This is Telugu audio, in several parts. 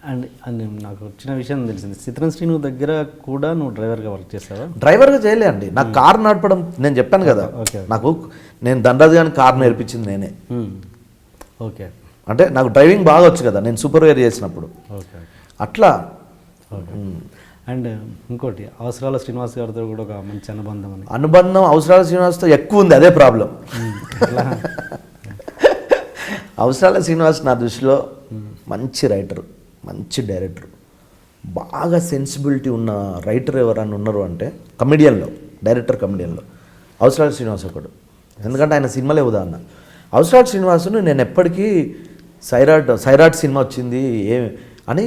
అండ్ అండ్ నాకు వచ్చిన విషయం తెలిసింది, చిత్రం శ్రీను దగ్గర కూడా నువ్వు డ్రైవర్గా వర్క్ చేస్తావా? డ్రైవర్గా చేయలే అండి, నాకు కార్ నడపడం నేను చెప్పాను కదా, నాకు నేను దండరాజు గారిని కార్ నేర్పించింది నేనే. ఓకే, అంటే నాకు డ్రైవింగ్ బాగా వచ్చు కదా నేను సూపర్వైజర్ చేసినప్పుడు. ఓకే, అట్లా. అండ్ ఇంకోటి, అవసరాల శ్రీనివాస్ గారితో కూడా ఒక మంచి అనుబంధం అవసరాల శ్రీనివాస్తో ఎక్కువ ఉంది, అదే ప్రాబ్లం. అవసరాల శ్రీనివాస్ నా దృష్టిలో మంచి రైటర్, మంచి డైరెక్టర్, బాగా సెన్సిబిలిటీ ఉన్న రైటర్ ఎవరన్నా ఉన్నారు అంటే కమెడియన్లో, డైరెక్టర్ కమెడియన్లో అవసరాల శ్రీనివాస్ ఒకడు. ఎందుకంటే ఆయన సినిమాలే ఉదాహరణ. అవసరాల శ్రీనివాసును నేను ఎప్పటికీ సైరాట్ సినిమా వచ్చింది అని,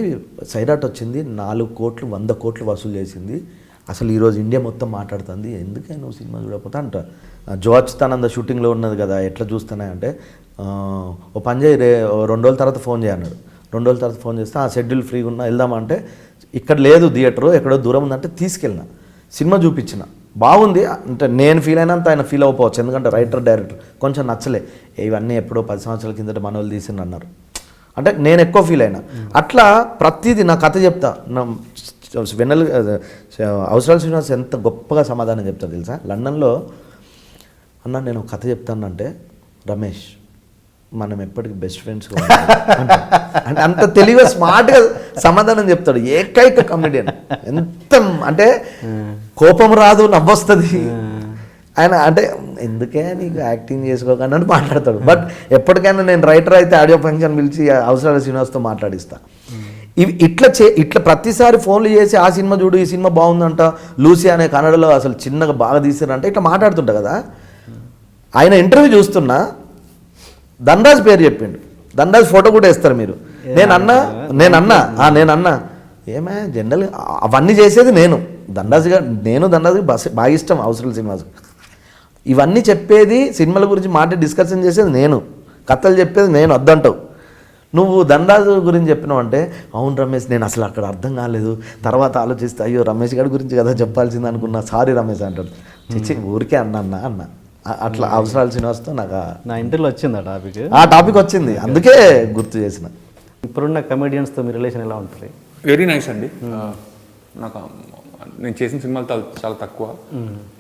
సైరాట్ వచ్చింది 4 కోట్లు 100 కోట్లు వసూలు చేసింది, అసలు ఈరోజు ఇండియా మొత్తం మాట్లాడుతుంది, ఎందుకే నువ్వు సినిమా చూడకపోతే అంట. జో అచ్యుతానంద షూటింగ్లో ఉన్నది కదా, ఎట్లా చూస్తానే అంటే ఓ పని చేయి 2 రోజుల తర్వాత ఫోన్ చేయన్నాడు. 2 రోజుల తర్వాత ఫోన్ చేస్తే ఆ షెడ్యూల్ ఫ్రీగా ఉన్నా వెళ్దామంటే, ఇక్కడ లేదు థియేటరు, ఎక్కడో దూరం ఉందంటే తీసుకెళ్ళిన, సినిమా చూపించిన, బాగుంది అంటే నేను ఫీల్ అయినంత ఆయన ఫీల్ అవ్వకపోవచ్చు, ఎందుకంటే రైటర్ డైరెక్టర్ కొంచెం నచ్చలే, ఇవన్నీ ఎప్పుడో 10 సంవత్సరాల కిందట మన వాళ్ళు తీసింది అన్నారు అంటే నేను ఎక్కువ ఫీల్ అయినా. అట్లా ప్రతిదీ నా కథ చెప్తా. అవసరాల శ్రీనివాస్ ఎంత గొప్పగా సమాధానం చెప్తారు తెలుసా. లండన్లో అన్న నేను కథ చెప్తానంటే, రమేష్ మనం ఎప్పటికీ బెస్ట్ ఫ్రెండ్స్ అంటే అంత తెలివిగా స్మార్ట్గా సమాధానం చెప్తాడు. ఏకైక కమెడియన్, ఎంత అంటే కోపం రాదు, నవ్వొస్తుంది ఆయన. అంటే ఎందుకే నీకు యాక్టింగ్ చేసుకోకుండా అని మాట్లాడతాడు. బట్ ఎప్పటికైనా నేను రైటర్ అయితే ఆడియో ఫంక్షన్ పిలిచి అవసరాల శ్రీనివాస్తో మాట్లాడిస్తా. ఇవి ఇట్లా ప్రతిసారి ఫోన్లు చేసి ఆ సినిమా చూడు, ఈ సినిమా బాగుందంట, లూసీ అనే కన్నడలో అసలు చిన్నగా బాగా తీసారంటే ఇట్లా మాట్లాడుతుంటా కదా. ఆయన ఇంటర్వ్యూ చూస్తున్నా ధనరాజ్ పేరు చెప్పిండు, ధనరాజ్ ఫోటో కూడా వేస్తారు మీరు. నేనన్నా ఏమే జనరల్ అవన్నీ చేసేది నేను, ధనరాజ్ బాగా ఇష్టం అవసరాల సినిమాస్. ఇవన్నీ చెప్పేది సినిమాల గురించి డిస్కషన్ చేసేది నేను, కథలు చెప్పేది నేను, వద్దంటావు. నువ్వు ధనరాజు గురించి చెప్పినావు అంటే, అవును రమేష్ నేను అసలు అక్కడ అర్థం కాలేదు, తర్వాత ఆలోచిస్తే అయ్యో రమేష్ గారి గురించి కదా చెప్పాల్సింది అనుకున్నా, సారీ రమేష్ అంటాడు. చిచ్చి ఊరికే అన్న అట్లా అవసరాల శ్రీనివాస్తో నాకు నా ఇంటర్వ్యూలో వచ్చింది ఆ టాపిక్ వచ్చింది, అందుకే గుర్తు చేసిన. ఇప్పుడున్న కమెడియన్స్తో మీ రిలేషన్ ఎలా ఉంటుంది? వెరీ నైస్ అండి. నాకు నేను చేసిన సినిమాలు చాలా తక్కువ,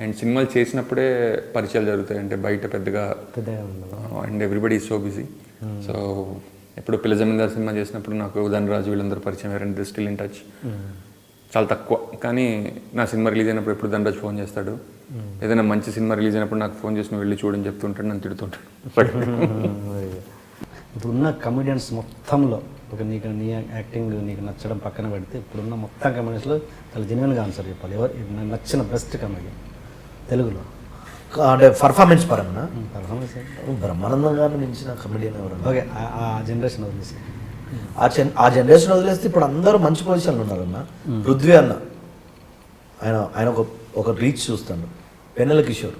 అండ్ సినిమాలు చేసినప్పుడే పరిచయాలు జరుగుతాయి, అంటే బయట పెద్దగా. And everybody is so busy. So ఎప్పుడు పిల్ల జమీందార్ సినిమా చేసినప్పుడు నాకు ధనరాజు వీళ్ళందరూ పరిచయం, అండ్ స్టిల్ ఇన్ టచ్. చాలా తక్కువ, కానీ నా సినిమా రిలీజ్ అయినప్పుడు ఎప్పుడు ధనరాజు ఫోన్ చేస్తాడు, ఏదైనా మంచి సినిమా రిలీజ్ అయినప్పుడు నాకు ఫోన్ చేసి నువ్వు వెళ్ళి చూడని చెప్తుంటాడు, నన్ను తిడుతుంటాడు. ఇప్పుడున్న కమెడియన్స్ మొత్తంలో నీ యాక్టింగ్ నీకు నచ్చడం పక్కన పెడితే, ఇప్పుడున్న మొత్తం కమెడియన్స్లో చాలా జెన్యున్గా ఆన్సర్ చెప్పాలి. ఎవరు నచ్చిన బెస్ట్ కమెడియన్ తెలుగులో అంటే పర్ఫార్మెన్స్ పరంగా? బ్రహ్మానందం గారిని మించిన కమెడియన్ ఎవరు? ఓకే, ఆ జనరేషన్ వదిలేసి ఆ జనరేషన్ వదిలేస్తే ఇప్పుడు అందరూ మంచి పొజిషన్లో ఉన్నారన్న. పృథ్వీ అన్న ఆయన ఒక రీచ్ చూస్తాడు. పెన్నెల కిషోర్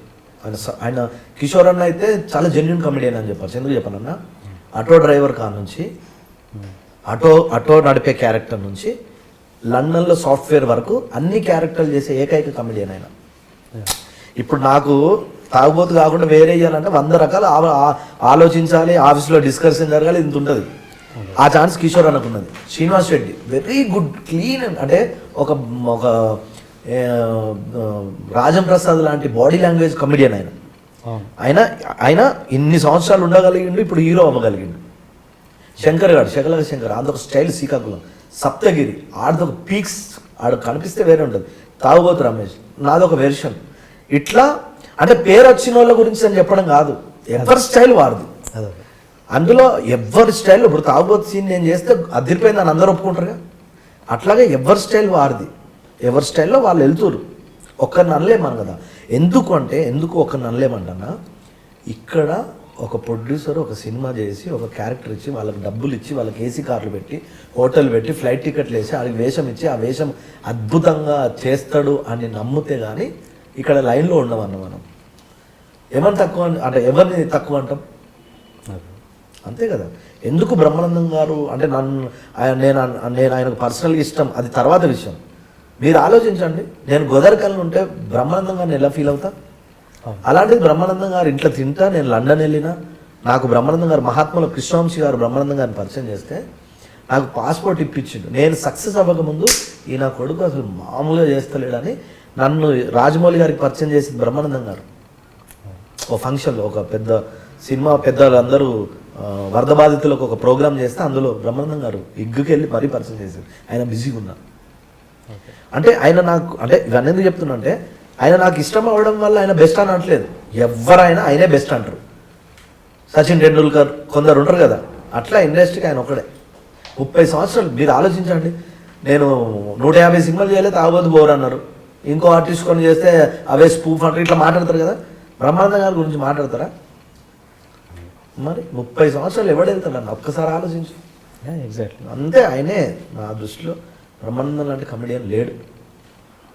ఆయన కిషోర్ అన్న అయితే చాలా జెన్యున్ కమెడియన్ అని చెప్పారు. ఎందుకు చెప్పానన్నా, ఆటో డ్రైవర్ కాడ నుంచి ఆటో నడిపే క్యారెక్టర్ నుంచి లండన్లో సాఫ్ట్వేర్ వరకు అన్ని క్యారెక్టర్లు చేసే ఏకైక కమెడియన్ ఆయన. ఇప్పుడు నాకు తాగుబోతు కాకుండా వేరే చేయాలంటే 100 రకాలు ఆలోచించాలి, ఆఫీస్లో డిస్కషన్ జరగాలి, ఇంత ఉంటుంది. ఆ ఛాన్స్ కిషోర్ అనుకున్నది. Srinivas Reddy very good clean, అంటే ఒక రాజం ప్రసాద్ లాంటి బాడీ లాంగ్వేజ్ కమెడియన్ ఆయన ఇన్ని సంవత్సరాలు ఉండగలిగిండు, ఇప్పుడు హీరో అవ్వగలిగిండు. శంకర్ గారు శకలక శంకర్ అదొక స్టైల్, శ్రీకాకుళం సప్తగిరి ఆడదొక పీక్స్, ఆడ కనిపిస్తే వేరే ఉంటుంది. తాగుబోతు రమేష్ నాదొక వెర్షన్. ఇట్లా అంటే పేరు వచ్చిన వాళ్ళ గురించి అని చెప్పడం కాదు, ఎవరి స్టైల్ వారిది. అందులో ఎవరి స్టైల్, ఇప్పుడు తాగుబోతు సీన్ నేను చేస్తే అదిరిపోయింది అని అందరూ ఒప్పుకుంటారుగా, అట్లాగే ఎవరి స్టైల్ వారిది, ఎవరి స్టైల్లో వాళ్ళు వెళ్తురు. ఒక్కరిని అనలేమను కదా. ఎందుకు ఒక్కరిని అనలేమంటన్నా, ఇక్కడ ఒక ప్రొడ్యూసర్ ఒక సినిమా చేసి ఒక క్యారెక్టర్ ఇచ్చి వాళ్ళకి డబ్బులు ఇచ్చి వాళ్ళకి ఏసీ కార్లు పెట్టి హోటల్ పెట్టి ఫ్లైట్ టికెట్లు వేసి ఆడికి వేషం ఇచ్చి ఆ వేషం అద్భుతంగా చేస్తాడు అని నమ్మితే కానీ ఇక్కడ లైన్లో ఉండమన్న మనం. ఎవరిని తక్కువ అంటే ఎవరిని తక్కువ అంటాం, అంతే కదా. ఎందుకు బ్రహ్మానందం గారు అంటే నేను ఆయనకు పర్సనల్గా ఇష్టం, అది తర్వాత విషయం. మీరు ఆలోచించండి, నేను గోదావరికల్ని ఉంటే బ్రహ్మానందం గారిని ఎలా ఫీల్ అవుతా? అలాంటిది బ్రహ్మానందం గారు ఇంట్లో తింటా, నేను లండన్ వెళ్ళినా, నాకు బ్రహ్మానందం గారు మహాత్ముల కృష్ణవంశీ గారు బ్రహ్మానందం గారిని పరిచయం చేస్తే నాకు పాస్పోర్ట్ ఇప్పించిండు. నేను సక్సెస్ అవ్వకముందు ఈ నా కొడుకు అసలు మామూలుగా చేస్తలేడని నన్ను రాజమౌళి గారికి పరిచయం చేసింది బ్రహ్మానందం గారు. ఒక ఫంక్షన్లో ఒక పెద్ద సినిమా పెద్దలందరూ వరద బాధితులకు ఒక ప్రోగ్రామ్ చేస్తే అందులో బ్రహ్మానందం గారు ఇగ్గుకి వెళ్ళి మరీ పరిచయం చేశారు. ఆయన బిజీగా ఉన్నారు. అంటే ఆయన నాకు అంటే ఇవన్నీ ఎందుకు చెప్తున్నా అంటే ఆయన నాకు ఇష్టం అవ్వడం వల్ల ఆయన బెస్ట్ అని అనట్లేదు. ఎవరైనా ఆయనే బెస్ట్ అంటారు. సచిన్ టెండూల్కర్ కొందరు ఉంటారు కదా, అట్లా ఇండస్ట్రీకి ఆయన ఒకడే. 30 సంవత్సరాలు మీరు ఆలోచించండి. నేను 150 సినిమాలు చేయలేదు, తాగబోతు బోర్ అన్నారు. ఇంకో ఆర్టిస్ట్ కొన్ని చేస్తే అవే స్పూఫ్ అంటారు, ఇట్లా మాట్లాడతారు కదా. బ్రహ్మానందం గారి గురించి మాట్లాడతారా? మరి 30 సంవత్సరాలు ఎవడు వెళ్తాడన్న ఒక్కసారి ఆలోచించు. ఎగ్జాక్ట్లీ అంతే. ఆయనే నా దృష్టిలో బ్రహ్మానందం లాంటి కమెడియన్ లేడు,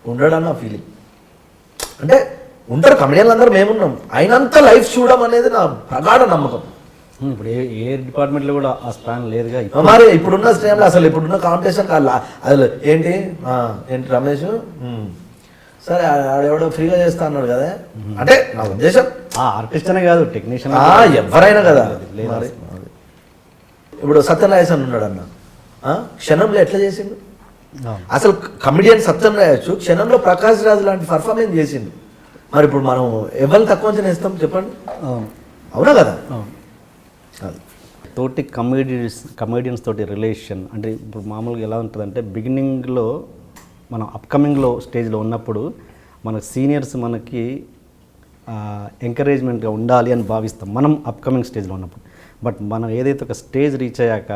ఉండడన్న ఫీలింగ్. అంటే ఉంటారు కమెడియన్లు అందరూ, మేమున్నాం. అయినంత లైఫ్ చూడడం అనేది నా ప్రగాఢ నమ్మకం. ఇప్పుడు ఏ డిపార్ట్మెంట్లో కూడా ఆ స్పాన్ లేదుగా. మరి ఇప్పుడున్న స్టైంలో అసలు ఇప్పుడున్న కాంపిటీషన్ అసలు ఏంటి రమేష్ సరే ఆడెవడో ఫ్రీగా చేస్తా అన్నాడు కదా. అంటే నా ఉద్దేశం ఆర్టిస్ట్ అనే కాదు, టెక్నీషియన్ ఎవరైనా కదా. మరి ఇప్పుడు సత్యనారాయణ అని ఉన్నాడు అన్న, క్షణంలో ఎట్లా చేసిండు అసలు కమెడియన్. సత్యనారాయణ క్షణంలో ప్రకాష్ రాజు లాంటి పర్ఫార్మెన్స్ చేసిండు. మరి ఇప్పుడు మనం ఎవరిని తక్కువ అంచనా వేస్తాం చెప్పండి? అవునా కదా. తోటి కమెడియన్స్ తోటి రిలేషన్ అంటే ఇప్పుడు మామూలుగా ఎలా ఉంటుందంటే బిగినింగ్లో మనం అప్కమింగ్లో స్టేజ్లో ఉన్నప్పుడు మన సీనియర్స్ మనకి ఎంకరేజ్మెంట్గా ఉండాలి అని భావిస్తాం మనం అప్కమింగ్ స్టేజ్లో ఉన్నప్పుడు. బట్ మనం ఏదైతే ఒక స్టేజ్ రీచ్ అయ్యాక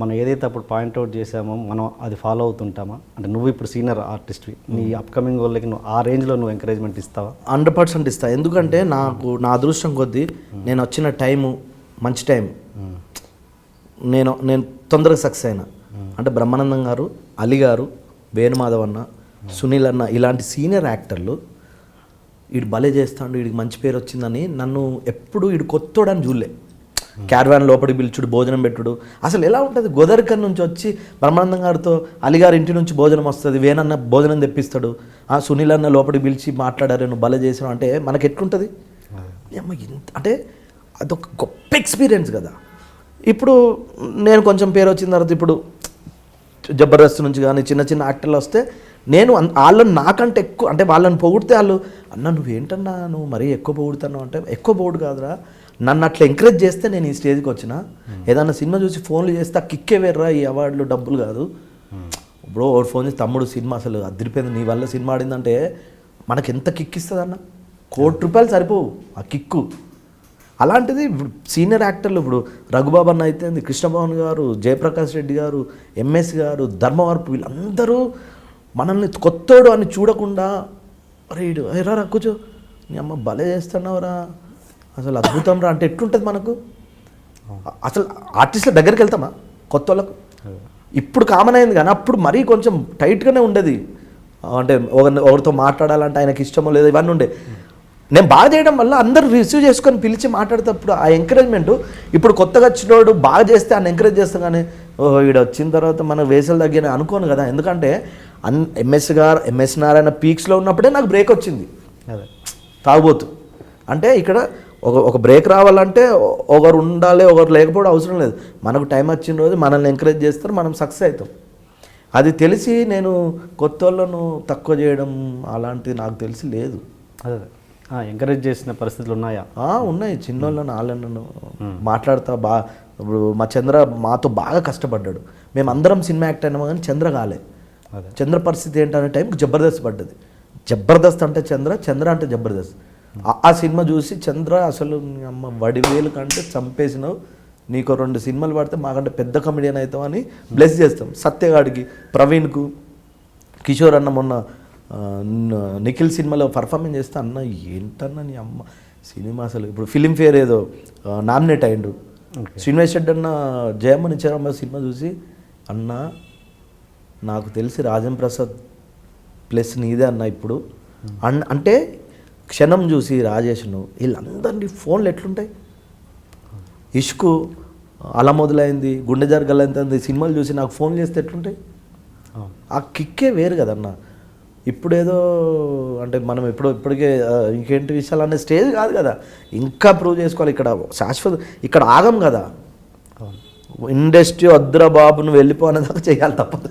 మనం ఏదైతే అప్పుడు పాయింట్అవుట్ చేసామో మనం అది ఫాలో అవుతుంటామా? అంటే నువ్వు ఇప్పుడు సీనియర్ ఆర్టిస్ట్వి, నీ అప్కమింగ్ వాళ్ళకి నువ్వు ఆ రేంజ్లో నువ్వు ఎంకరేజ్మెంట్ ఇస్తావా? 100% ఇస్తా. ఎందుకంటే నాకు నా అదృష్టం కొద్దీ నేను వచ్చిన టైము మంచి టైం, నేను తొందరగా సక్సెస్ అయినా. అంటే బ్రహ్మానందం గారు, అలీ గారు, వేణుమాధవ్ అన్న, సునీల్ అన్న ఇలాంటి సీనియర్ యాక్టర్లు వీడు భలే చేస్తాడు, వీడికి మంచి పేరు వచ్చిందని నన్ను ఎప్పుడు వీడు కొత్తోడని చూడలే. క్యారవాన్ లోపలికి పిలుచుడు, భోజనం పెట్టుడు. అసలు ఎలా ఉంటుంది, గోదరికర్ నుంచి వచ్చి బ్రహ్మానందం గారితో అలీగారి ఇంటి నుంచి భోజనం వస్తుంది, వేణన్న భోజనం తెప్పిస్తాడు, సునీల్ అన్న లోపలికి పిలిచి మాట్లాడారు, నువ్వు భలే చేసావు అంటే మనకి ఎట్లుంటుంది? అంటే అదొక గొప్ప ఎక్స్పీరియన్స్ కదా. ఇప్పుడు నేను కొంచెం పేరు వచ్చిన తర్వాత ఇప్పుడు జబర్దస్త్ నుంచి కానీ చిన్న చిన్న యాక్టర్లు వస్తే నేను వాళ్ళని నాకంటే ఎక్కువ అంటే వాళ్ళని పొగిడితే వాళ్ళు అన్న నువ్వేంటన్నా నువ్వు మరీ ఎక్కువ పొగుడుతున్నావు అంటే, ఎక్కువ పొగుడు కాదురా, నన్ను అట్లా ఎంకరేజ్ చేస్తే నేను ఈ స్టేజ్కి వచ్చిన. ఏదన్నా సినిమా చూసి ఫోన్లు చేస్తే ఆ కిక్కే వేర్రా, ఈ అవార్డులు డబ్బులు కాదు. ఇప్పుడు ఒకటి ఫోన్ చేసి తమ్ముడు సినిమా అసలు అదిరిపోయింది, నీ వల్ల సినిమా ఆడిందంటే మనకి ఎంత కిక్ ఇస్తుంది అన్న? ₹1,00,00,000 సరిపోవు ఆ కిక్కు. అలాంటిది ఇప్పుడు సీనియర్ యాక్టర్లు ఇప్పుడు రఘుబాబు అన్న అయితే, కృష్ణభవన్ గారు, జయప్రకాష్ రెడ్డి గారు, ఎంఎస్ గారు, ధర్మవరపు, వీళ్ళందరూ మనల్ని కొత్తోడు అని చూడకుండా రీడు రా కూర్చో, నీ అమ్మ భలే చేస్తున్నావురా, అసలు అద్భుతం రా అంటే ఎట్లుంటుంది మనకు? అసలు ఆర్టిస్టుల దగ్గరికి వెళ్తామా కొత్త వాళ్ళకు? ఇప్పుడు కామన్ అయింది కానీ అప్పుడు మరీ కొంచెం టైట్గానే ఉండేది. అంటే ఒకరితో మాట్లాడాలంటే ఆయనకి ఇష్టమో లేదో ఇవన్నీ ఉండే. నేను బాగా చేయడం వల్ల అందరూ రిసీవ్ చేసుకొని పిలిచి మాట్లాడేటప్పుడు ఆ ఎంకరేజ్మెంట్. ఇప్పుడు కొత్తగా వచ్చినోడు బాగా చేస్తే ఆయన ఎంకరేజ్ చేస్తాం కానీ ఓహో వీడు వచ్చిన తర్వాత మనకు వేసలు తగ్గిన అనుకోను కదా. ఎందుకంటే ఎంఎస్ నారాయణ పీక్స్లో ఉన్నప్పుడే నాకు బ్రేక్ వచ్చింది. తాగుబోతు అంటే ఇక్కడ ఒక బ్రేక్ రావాలంటే ఒకరు ఉండాలి, ఒకరు లేకపోవడం అవసరం లేదు. మనకు టైం వచ్చిన రోజు మనల్ని ఎంకరేజ్ చేస్తారు, మనం సక్సెస్ అవుతాం. అది తెలిసి నేను కొత్త వాళ్ళను తక్కువ చేయడం అలాంటిది నాకు తెలిసి లేదు. అదే ఎంకరేజ్ చేసిన పరిస్థితులు ఉన్నాయా? ఉన్నాయి. చిన్నోళ్ళను వాళ్ళను మాట్లాడతా ఇప్పుడు మా చంద్ర మాతో బాగా కష్టపడ్డాడు. మేము అందరం సినిమా యాక్ట్ అయినామా కానీ చంద్ర కాలే. చంద్ర పరిస్థితి ఏంటనే టైంకి జబర్దస్త్ పడ్డది. జబర్దస్త్ అంటే చంద్ర అంటే జబర్దస్త్. ఆ సినిమా చూసి చంద్ర అసలు అమ్మ వడివేలు కంటే చంపేసినావు, నీకు 2 సినిమాలు పడితే మాకంటే పెద్ద కమెడియన్ అవుతావు అని బ్లెస్ చేస్తాం. సత్యగాడికి, ప్రవీణ్కు, కిషోర్ అన్న మొన్న నిఖిల్ సినిమాలో పర్ఫార్మెన్స్ చేస్తే అన్న ఏంటన్నా నీ అమ్మ సినిమా అసలు. ఇప్పుడు ఫిలింఫేర్ ఏదో నామినేట్ అయ్యిండు. శ్రీనివాస్ రెడ్డి అన్న జయమ్మని ఇచ్చారమ్మ సినిమా చూసి అన్న నాకు తెలిసి రాజం ప్రసాద్ ప్లస్ నీదే అన్న ఇప్పుడు అంటే క్షణం చూసి రాజేష్ను వీళ్ళందరినీ ఫోన్లు ఎట్లుంటాయి. ఇష్కు అలా మొదలైంది, గుండె జరగలంది సినిమాలు చూసి నాకు ఫోన్ చేస్తే ఎట్లుంటాయి. ఆ కిక్కే వేరు కదన్న. ఇప్పుడేదో అంటే మనం ఇప్పటికే ఇంకేంటి విషయాలు అనే స్టేజ్ కాదు కదా, ఇంకా ప్రూవ్ చేసుకోవాలి. ఇక్కడ శాశ్వత ఇక్కడ ఆగం కదా, ఇండస్ట్రీ వద్దురా బాబు నువ్వు వెళ్ళిపోనేదాకా చేయాలి తప్పదు.